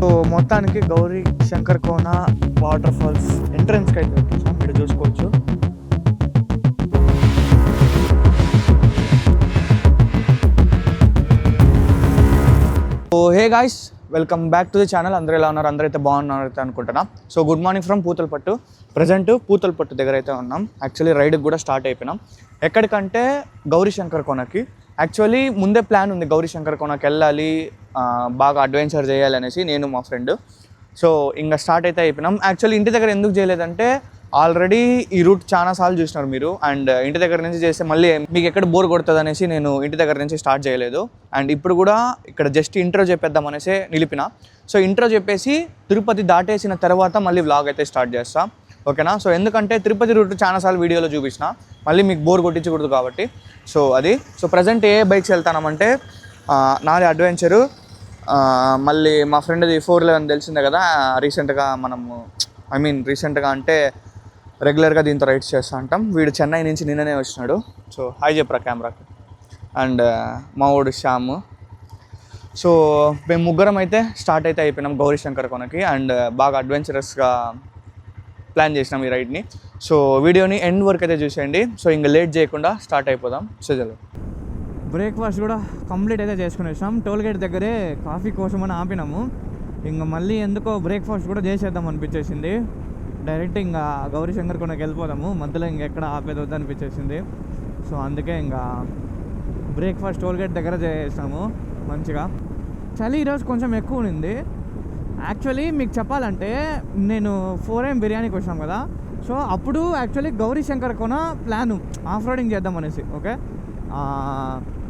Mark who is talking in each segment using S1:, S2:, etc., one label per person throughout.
S1: So మొత్తానికి గౌరీ శంకర్ కోన water falls ఎంట్రన్స్కి అయితే వచ్చేసాం. మీరు చూసుకోవచ్చు. So hey guys, welcome back to the channel. అందరూ ఎలా ఉన్నారు? అందరైతే బాగున్నారు అయితే అనుకుంటున్నా. So good morning from Puthalapattu. Present Puthalapattu దగ్గర అయితే ఉన్నాం. యాక్చువల్లీ రైడ్కి కూడా స్టార్ట్ అయిపోయినాం. ఎక్కడికంటే గౌరీ శంకర్ కోనకి. యాక్చువల్లీ ముందే ప్లాన్ ఉంది గౌరీ శంకర్ కోనకి వెళ్ళాలి, బాగా అడ్వెంచర్ చేయాలి అనేసి నేను మా ఫ్రెండ్. సో ఇంకా స్టార్ట్ అయితే అయిపోయినాం. యాక్చువల్లీ ఇంటి దగ్గర ఎందుకు చేయలేదంటే ఆల్రెడీ ఈ రూట్ చాలాసార్లు చూసినారు మీరు. అండ్ ఇంటి దగ్గర నుంచి చేస్తే మళ్ళీ మీకు ఎక్కడ బోర్ కొడుతుంది అనేసి నేను ఇంటి దగ్గర నుంచి స్టార్ట్ చేయలేదు. అండ్ ఇప్పుడు కూడా ఇక్కడ జస్ట్ ఇంట్రో చెప్పేద్దాం అనేసి నిలిపిన. సో ఇంట్రో చెప్పేసి తిరుపతి దాటేసిన తర్వాత మళ్ళీ వ్లాగ్ అయితే స్టార్ట్ చేస్తాం. ఓకేనా? సో ఎందుకంటే తిరుపతి రూట్ చాలాసార్లు వీడియోలో చూపించిన, మళ్ళీ మీకు బోర్ కొట్టించకూడదు కాబట్టి. సో అది. సో ప్రజెంట్ ఏ బైక్స్ వెళ్తానామంటే నాది అడ్వెంచరు, మళ్ళీ మా ఫ్రెండ్ది 411 తెలిసిందే కదా. రీసెంట్గా రీసెంట్గా అంటే రెగ్యులర్గా దీంతో రైడ్స్ చేస్తూ ఉంటాం. వీడు చెన్నై నుంచి నిన్ననే వచ్చినాడు. సో హాయ్ చెప్పరా కెమెరాకి. అండ్ మా వాడు శ్యామ్. సో మేము ముగ్గురం అయితే స్టార్ట్ అయితే అయిపోయినాం గౌరీ శంకర్ కోనకి. అండ్ బాగా అడ్వెంచరస్గా ప్లాన్ చేసినాం ఈ రైడ్ని. సో వీడియోని ఎండ్ వరకు అయితే చూసేయండి. సో ఇంకా లేట్ చేయకుండా స్టార్ట్ అయిపోదాం. సో చలో. బ్రేక్ఫాస్ట్ కూడా కంప్లీట్ అయితే చేసుకుని వచ్చాం. టోల్గేట్ దగ్గరే కాఫీ కోసం అని ఆపినాము. ఇంకా మళ్ళీ ఎందుకో బ్రేక్ఫాస్ట్ కూడా చేసేద్దాం అనిపించేసింది. డైరెక్ట్ ఇంకా గౌరీ శంకర్ కోనకి వెళ్ళిపోదాము, మధ్యలో ఇంకెక్కడ ఆపేది వద్దు అనిపించేసింది. సో అందుకే ఇంకా బ్రేక్ఫాస్ట్ టోల్గేట్ దగ్గర చేసాము మంచిగా. చలి ఈరోజు కొంచెం ఎక్కువ ఉంది. యాక్చువల్లీ మీకు చెప్పాలంటే నేను 4 AM బిర్యానీకి వచ్చాం కదా. సో అప్పుడు యాక్చువల్లీ గౌరీ శంకర్ కోన ప్లాను ఆఫ్ రోడింగ్ చేద్దాం అనేసి. ఓకే,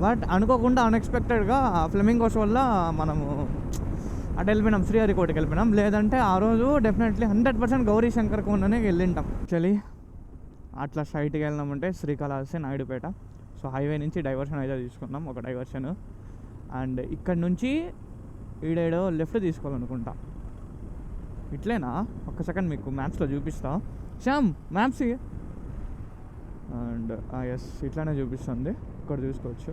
S1: బట్ అనుకోకుండా అన్ఎక్స్పెక్టెడ్గా ఫ్లెమింగోస్ వల్ల మనము అటు వెళ్ళిపోయినాం, శ్రీహరికోటకి వెళ్ళిపోయినాం. లేదంటే ఆ రోజు డెఫినెట్లీ 100% గౌరీ శంకర్ కోననే వెళ్ళింటాం. యాక్చువల్లీ అట్లా స్ట్రైట్కి వెళ్ళినామంటే శ్రీకాళహస్తి, నాయుడుపేట. సో హైవే నుంచి డైవర్షన్ అయితే తీసుకున్నాం, ఒక డైవర్షన్. అండ్ ఇక్కడ నుంచి ఈడేడో లెఫ్ట్ తీసుకోవాలనుకుంటా. ఇట్లేనా? ఒక్క సెకండ్ మీకు మ్యాప్స్లో చూపిస్తా. శ్యామ్ మ్యాప్స్. అండ్ ఎస్, ఇట్లానే చూపిస్తుంది. ఇక్కడ చూసుకోవచ్చు.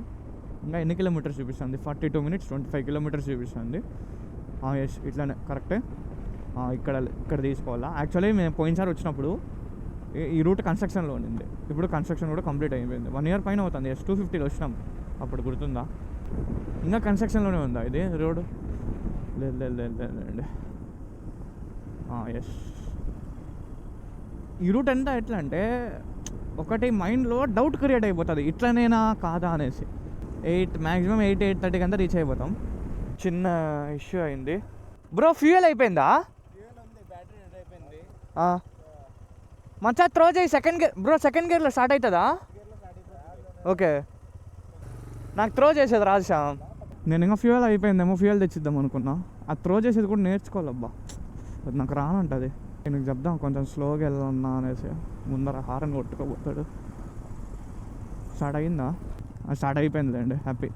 S1: ఇంకా ఎన్ని కిలోమీటర్స్ చూపిస్తుంది? 42 minutes 25 kilometers చూపిస్తుంది. ఎస్, ఇట్లానే కరెక్టే. ఇక్కడ తీసుకోవాలా. యాక్చువల్లీ మేము పోయినసారి వచ్చినప్పుడు ఈ రూట్ కన్స్ట్రక్షన్లో ఉండింది. ఇప్పుడు కన్స్ట్రక్షన్ కూడా కంప్లీట్ అయిపోయింది. 1 year పైన అవుతుంది. ఎస్ 250 వచ్చినాం అప్పుడు, గుర్తుందా? ఇంకా కన్స్ట్రక్షన్లోనే ఉందా ఇది రోడ్? లేదు. ఎస్, ఈ రూట్ ఎంత ఎట్లా అంటే ఒకటి మైండ్లో డౌట్ క్రియేట్ అయిపోతుంది, ఇట్లనేనా కాదా అనేసి. 8:30 అంతా రీచ్ అయిపోతాం. చిన్న ఇష్యూ అయింది బ్రో. ఫ్యూయల్ అయిపోయిందా? మచ్చా త్రో చేయి. సెకండ్ గేర్ బ్రో, సెకండ్ గేర్లో స్టార్ట్ అవుతుందా? ఓకే, నాకు త్రో చేసేది రాదు శ్యామ్. నేను ఇంకా ఫ్యూయల్ అయిపోయిందేమో, ఫ్యూయల్ తెచ్చిద్దాం అనుకున్నా. అది త్రో చేసేది కూడా నేర్చుకోవాలబ్బా, అది నాకు రానంటది. నేను చెప్దాం కొంచెం స్లోగా వెళ్ళన్నా అనేసి. ముందర హారన్ కొట్టుకోబోతాడు. స్టార్ట్ అయ్యిందా? స్టార్ట్ అయిపోయిందిలేండి, హ్యాపీ.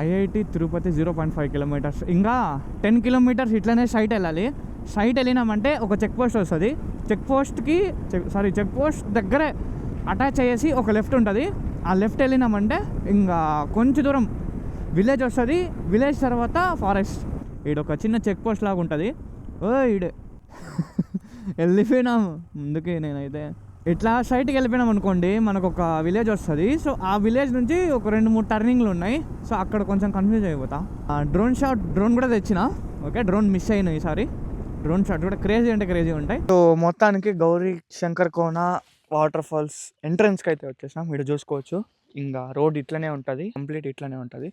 S1: IIT Tirupati 0.5 kilometers. ఇంకా 10 kilometers ఇట్లనే సైట్ వెళ్ళాలి. సైట్ వెళ్ళినామంటే ఒక చెక్ పోస్ట్ వస్తుంది. చెక్ పోస్ట్ దగ్గరే అటాచ్ అయ్యేసి ఒక లెఫ్ట్ ఉంటుంది. ఆ లెఫ్ట్ వెళ్ళినామంటే ఇంకా కొంచెం దూరం విలేజ్ వస్తుంది. విలేజ్ తర్వాత ఫారెస్ట్. ఈడొక చిన్న చెక్ పోస్ట్ లాగా ఉంటుంది. ఈడే వెళ్ళిపోయినాము ముందుకి. నేనైతే ఇట్లా సైట్కి వెళ్ళిపోయినాం అనుకోండి, మనకు ఒక విలేజ్ వస్తుంది. సో ఆ విలేజ్ నుంచి ఒక 2-3 టర్నింగ్లు ఉన్నాయి. సో అక్కడ కొంచెం కన్ఫ్యూజ్ అయిపోతా. డ్రోన్ కూడా తెచ్చిన. ఓకే, డ్రోన్ మిస్ అయినా ఈసారి. డ్రోన్ షాట్ కూడా క్రేజీ అంటే క్రేజీ ఉంటాయి. సో మొత్తానికి గౌరీ శంకర్ కోన వాటర్ ఫాల్స్ ఎంట్రన్స్కి అయితే వచ్చేసాం. మీరు చూసుకోవచ్చు. ఇంకా రోడ్ ఇట్లనే ఉంటుంది, కంప్లీట్ ఇట్లనే ఉంటుంది.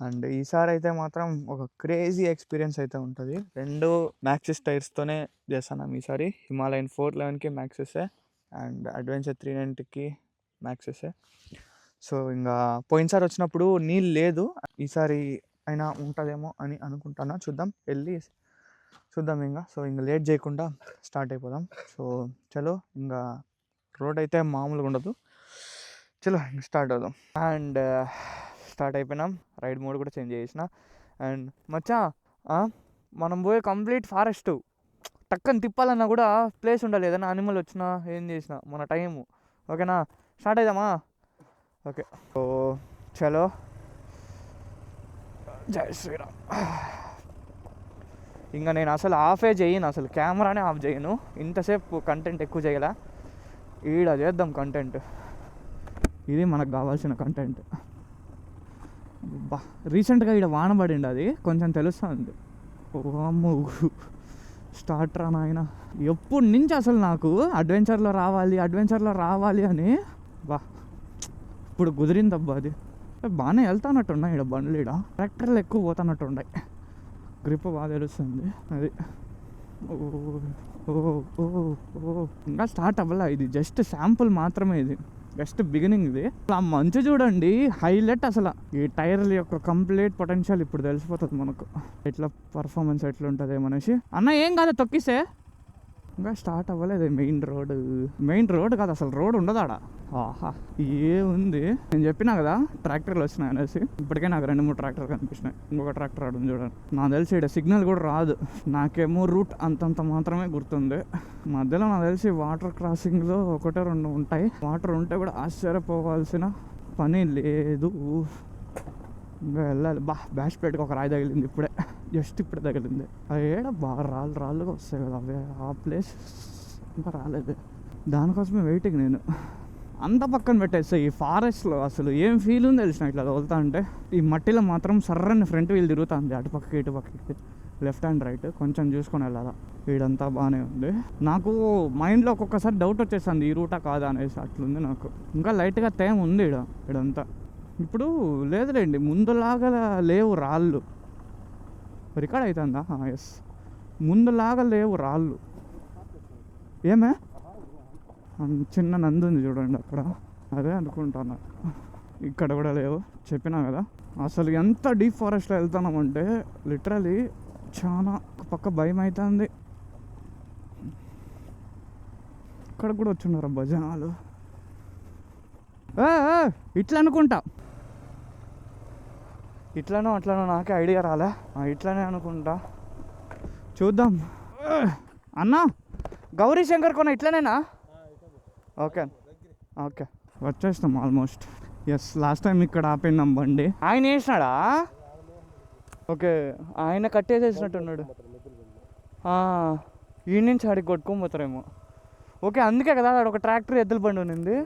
S1: అండ్ ఈసారి అయితే మాత్రం ఒక క్రేజీ ఎక్స్పీరియన్స్ అయితే ఉంటుంది. 2 మ్యాక్సిస్ టైర్స్తోనే చేస్తున్నాం ఈసారి. హిమాలయన్ 411కి మ్యాక్సిసే, అండ్ అడ్వెంచర్ 390కి మ్యాక్సిసే. సో ఇంకా పోయినసారి వచ్చినప్పుడు నీళ్ళు లేదు, ఈసారి అయినా ఉంటుందేమో అని అనుకుంటున్నా. చూద్దాం ఇంకా. సో ఇంకా లేట్ చేయకుండా స్టార్ట్ అయిపోదాం. సో చలో, ఇంకా రోడ్ అయితే మామూలుగా ఉండదు. చలో ఇంకా స్టార్ట్ అవుదాం. అండ్ స్టార్ట్ అయిపోయినాం. రైడ్ మోడ్ కూడా చేంజ్ చేసిన. అండ్ మచ్చా, మనం పోయే కంప్లీట్ ఫారెస్ట్. టక్కని తిప్పాలన్నా కూడా ప్లేస్ ఉండాలి. ఏదైనా అనిమల్ వచ్చినా ఏం చేసినా మన టైము. ఓకేనా? స్టార్ట్ అవుదామా? ఓకే. సో చలో జై శ్రీరామ్. ఇంకా నేను అసలు ఆఫే చేయను, అసలు కెమెరానే ఆఫ్ చేయను. ఇంతసేపు కంటెంట్ ఎక్కువ చేయాల, ఈడ చేద్దాం కంటెంట్. ఇది మనకు కావాల్సిన కంటెంట్. బా రీసెంట్గా ఈడ వాన పడింది, అది కొంచెం తెలుస్తుంది. ఓ స్టార్ట్ రా నాయన. ఎప్పటి నుంచి అసలు నాకు అడ్వెంచర్లో రావాలి అని బా ఇప్పుడు కుదిరిందబ్బా. అది బాగానే వెళ్తానట్టున్నాయి ఈడ బండ్లు, ఈడ ట్రాక్టర్లు ఎక్కువ పోతున్నట్టున్నాయి. గ్రిప్ బాగా తెలుస్తుంది అది. ఇంకా స్టార్ట్ అవ్వాల, ఇది జస్ట్ శాంపుల్ మాత్రమే, ఇది జస్ట్ బిగినింగ్. ఇది ఆ మంచు చూడండి, హైలైట్. అసలు ఈ టైర్ల యొక్క కంప్లీట్ పొటెన్షియల్ ఇప్పుడు తెలిసిపోతుంది మనకు, ఎట్లా పర్ఫార్మెన్స్ ఎట్లుంటుంది ఏమనేసి. అన్న ఏం కాదు తొక్కిస్తే. ఇంకా స్టార్ట్ అవ్వలేదు. మెయిన్ రోడ్ కాదు అసలు, రోడ్ ఉండదు ఆడ. ఆహా ఏముంది, నేను చెప్పినా కదా ట్రాక్టర్లు వచ్చినాయి అనేసి. ఇప్పటికే నాకు 2-3 ట్రాక్టర్లు కనిపించినాయి. ఇంకొక ట్రాక్టర్ ఆడు చూడండి. నాకు తెలిసి ఇక్కడ సిగ్నల్ కూడా రాదు, నాకేమో రూట్ అంతంత మాత్రమే గుర్తుంది. మధ్యలో నాకు తెలిసి వాటర్ క్రాసింగ్లో 1-2 ఉంటాయి. వాటర్ ఉంటే కూడా ఆశ్చర్యపోవాల్సిన పని లేదు. ఇంకా వెళ్ళాలి. బ్యాష్ పెట్టుకు ఒక రాయి తగిలింది ఇప్పుడే, జస్ట్ ఇప్పుడే తగిలింది. అది ఏడ బాగా రాళ్ళుగా వస్తాయి కదా అవే, ఆ ప్లేస్ ఇంకా రాలేదు. దానికోసమే వెయిటింగ్ నేను. అంత పక్కన పెట్టేస్తే ఈ ఫారెస్ట్లో అసలు ఏం ఫీల్ ఉంది తెలిసిన ఇట్లా వెళ్తా అంటే. ఈ మట్టిలో మాత్రం సర్రని ఫ్రంట్ వీల్ తిరుగుతుంది, అటు పక్కకి ఇటు పక్కకి, లెఫ్ట్ అండ్ రైట్ కొంచెం చూసుకొని వెళ్ళాలా. వీడంతా బాగానే ఉంది. నాకు మైండ్లో ఒక్కొక్కసారి డౌట్ వచ్చేస్తుంది ఈ రూటా కాదా అనేసి, అట్లుంది నాకు. ఇంకా లైట్గా తేమ ఉంది ఇడంతా. ఇప్పుడు లేదులేండి, ముందులాగా లేవు రాళ్ళు. రికార్డ్ అవుతుందా? ఎస్, ముందులాగా లేవు రాళ్ళు. ఏమే చిన్న నంది ఉంది చూడండి అక్కడ, అదే అనుకుంటున్నా. ఇక్కడ కూడా లేవు, చెప్పినా కదా. అసలు ఎంత డీప్ ఫారెస్ట్లో వెళ్తున్నామంటే లిటరలీ చాలా పక్క భయం అవుతుంది. ఇక్కడ కూడా వచ్చున్నారు భజనాలు. ఇట్లా అనుకుంటా, ఇట్లానో అట్లానో నాకే ఐడియా రాలే. ఇట్లానే అనుకుంటా, చూద్దాం. అన్న గౌరీ శంకర్ కొన ఇట్లనేనా? ఓకే ఓకే, వచ్చేస్తాం ఆల్మోస్ట్. ఎస్, లాస్ట్ టైం ఇక్కడ ఆపినాం బండి. ఆయన వేసినాడా? ఓకే, ఆయన కట్టేసేసినట్టున్నాడు. ఈ నుంచి ఆడికి కొట్టుకోపోతారేమో. ఓకే, అందుకే కదా ఆడ ఒక ట్రాక్టర్ ఎద్దుల బండి ఉన్నింది.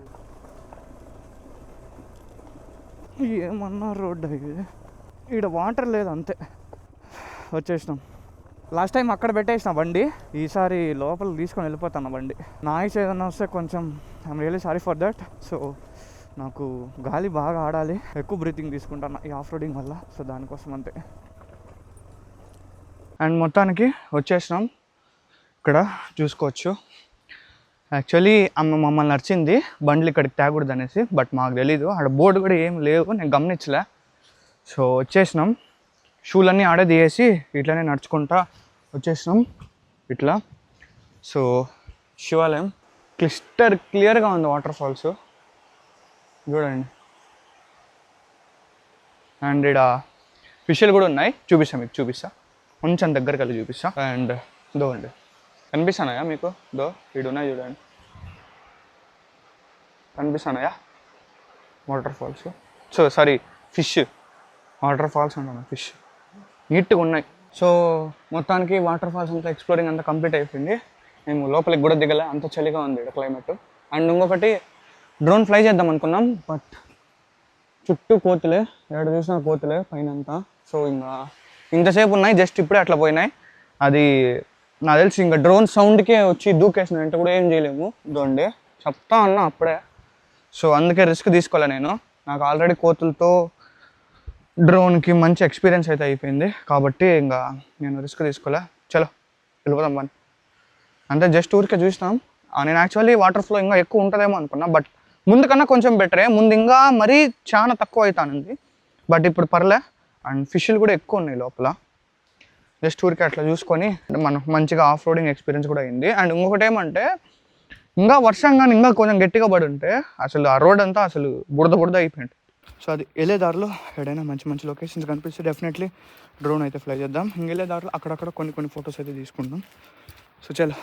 S1: ఏమన్నా రోడ్డు ఇది, ఇక్కడ వాటర్ లేదు అంతే. వచ్చేసినాం. లాస్ట్ టైం అక్కడ పెట్టేసిన బండి, ఈసారి లోపల తీసుకొని వెళ్ళిపోతాను బండి. నాయిస్ ఏదైనా వస్తే కొంచెం I'm really sorry for that. So నాకు గాలి బాగా ఆడాలి, ఎక్కువ బ్రీతింగ్ తీసుకుంటాను ఈ ఆఫ్ రోడింగ్ వల్ల. సో దానికోసం అంతే. అండ్ మొత్తానికి వచ్చేసినాం. ఇక్కడ చూసుకోవచ్చు, యాక్చువల్లీ అమ్మ మమ్మల్ని నడిచింది బండ్లు ఇక్కడికి తేకూడదు అనేసి, బట్ మాకు తెలీదు. అక్కడ బోర్డు కూడా ఏం లేవు, నేను గమనించలే. సో వచ్చేసినాం, షూలన్నీ ఆడే తీసేసి ఇట్లానే నడుచుకుంటా వచ్చేసినాం ఇట్లా. సో శివాలయం క్లియర్గా ఉంది, వాటర్ ఫాల్స్ చూడండి. అండ్ ఇక్కడ ఫిష్లు కూడా ఉన్నాయి, మీకు చూపిస్తా కొంచెం దగ్గరికి వెళ్ళి చూపిస్తా. అండ్ దో అండి కనిపిస్తున్నాయా మీకు? దో ఇడు ఉన్నాయి చూడండి, కనిపిస్తున్నాయా waterfalls? So sorry, fish, waterfalls అంటున్నా, ఫిష్ నీట్గా ఉన్నాయి. సో మొత్తానికి వాటర్ ఫాల్స్ అంతా ఎక్స్ప్లోరింగ్ అంతా కంప్లీట్ అయిపోయింది. మేము లోపలికి కూడా దిగలే, అంత చలిగా ఉంది ఇక్కడ క్లైమేట్. అండ్ ఇంకొకటి, డ్రోన్ ఫ్లై చేద్దాం అనుకున్నాం, బట్ చుట్టూ కోతులే, ఎక్కడ చూసినా కోతులే పైన అంతా. సో ఇంకా ఇంతసేపు ఉన్నాయి, జస్ట్ ఇప్పుడే అట్లా పోయినాయి. అది నాకు తెలిసి ఇంకా డ్రోన్ సౌండ్కే వచ్చి దూకేసినంటే కూడా ఏం చేయలేము. ఇదండి చెప్తా అన్నా అప్పుడే. సో అందుకే రిస్క్ తీసుకోలే నేను. నాకు ఆల్రెడీ కోతులతో డ్రోన్కి మంచి ఎక్స్పీరియన్స్ అయితే అయిపోయింది కాబట్టి ఇంకా నేను రిస్క్ తీసుకోలే. చలో వెళ్ళిపోదాం పని అంతే. జస్ట్ ఊరికే చూసినాం. నేను యాక్చువల్లీ వాటర్ ఫ్లో ఇంకా ఎక్కువ ఉంటుందేమో అనుకున్నా, బట్ ముందు కన్నా కొంచెం బెటరే. ముందు ఇంకా మరీ చాలా తక్కువ అవుతానంది, బట్ ఇప్పుడు పర్లే. అండ్ ఫిష్లు కూడా ఎక్కువ ఉన్నాయి లోపల. జస్ట్ ఊరికే అట్లా చూసుకొని మనం మంచిగా ఆఫ్ రోడింగ్ ఎక్స్పీరియన్స్ కూడా అయింది. అండ్ ఇంకొకటి ఏమంటే, ఇంకా వర్షం కానీ ఇంకా కొంచెం గట్టిగా పడి ఉంటే అసలు ఆ రోడ్ అంతా అసలు బురద అయిపోయింది. సో అది వెళ్ళే దారిలో ఎక్కడైనా మంచి మంచి లొకేషన్స్ కనిపిస్తే డెఫినెట్లీ డ్రోన్ అయితే ఫ్లై చేద్దాం. ఇంకెళ్ళే దారిలో అక్కడక్కడ కొన్ని ఫొటోస్ అయితే తీసుకుంటాం. సో చలో.